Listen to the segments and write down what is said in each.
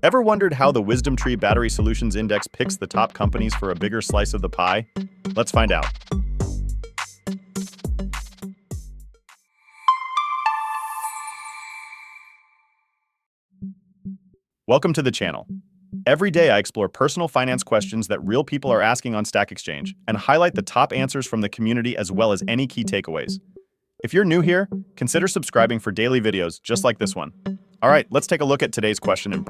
Ever wondered how the WisdomTree Battery Solutions Index picks the top companies for a bigger slice of the pie? Let's find out. Welcome to the channel. Every day I explore personal finance questions that real people are asking on Stack Exchange and highlight the top answers from the community as well as any key takeaways. If you're new here, consider subscribing for daily videos just like this one. All right, let's take a look at today's question.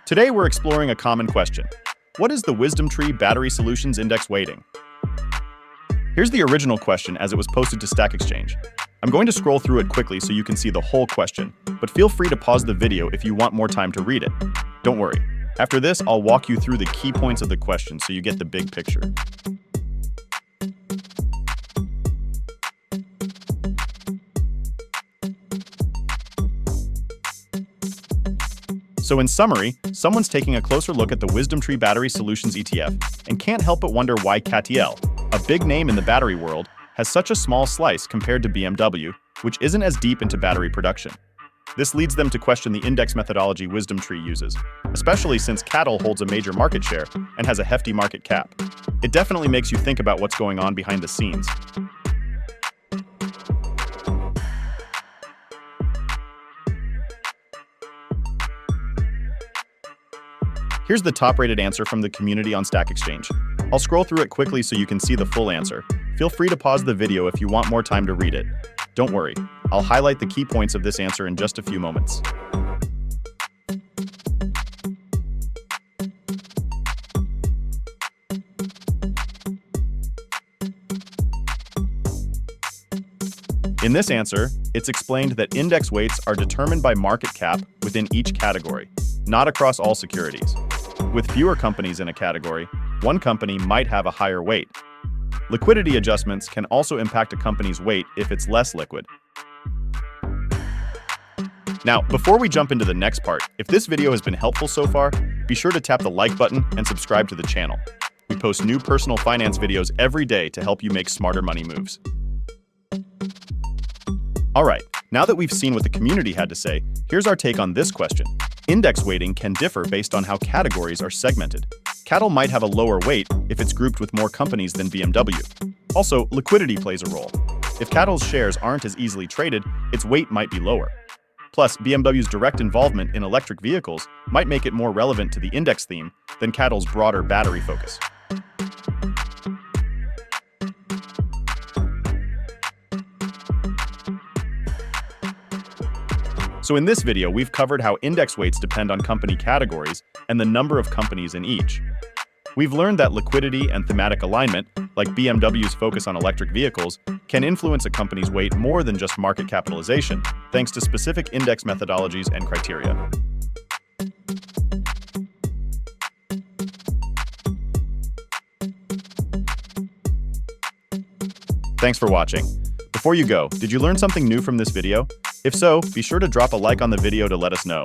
Today we're exploring a common question. What is the WisdomTree Battery Solutions Index weighting? Here's the original question as it was posted to Stack Exchange. I'm going to scroll through it quickly so you can see the whole question, but feel free to pause the video if you want more time to read it. Don't worry. After this, I'll walk you through the key points of the question so you get the big picture. So in summary, someone's taking a closer look at the WisdomTree Battery Solutions ETF and can't help but wonder why CATL, a big name in the battery world, has such a small slice compared to BMW, which isn't as deep into battery production. This leads them to question the index methodology WisdomTree uses, especially since CATL holds a major market share and has a hefty market cap. It definitely makes you think about what's going on behind the scenes. Here's the top-rated answer from the community on Stack Exchange. I'll scroll through it quickly so you can see the full answer. Feel free to pause the video if you want more time to read it. Don't worry, I'll highlight the key points of this answer in just a few moments. In this answer, it's explained that index weights are determined by market cap within each category, not across all securities. With fewer companies in a category, one company might have a higher weight. Liquidity adjustments can also impact a company's weight if it's less liquid. Now, before we jump into the next part, if this video has been helpful so far, be sure to tap the like button and subscribe to the channel. We post new personal finance videos every day to help you make smarter money moves. All right, now that we've seen what the community had to say, here's our take on this question. Index weighting can differ based on how categories are segmented. CATL might have a lower weight if it's grouped with more companies than BMW. Also, liquidity plays a role. If CATL's shares aren't as easily traded, its weight might be lower. Plus, BMW's direct involvement in electric vehicles might make it more relevant to the index theme than CATL's broader battery focus. So in this video, we've covered how index weights depend on company categories and the number of companies in each. We've learned that liquidity and thematic alignment, like BMW's focus on electric vehicles, can influence a company's weight more than just market capitalization, thanks to specific index methodologies and criteria. Thanks for watching. Before you go, did you learn something new from this video? If so, be sure to drop a like on the video to let us know.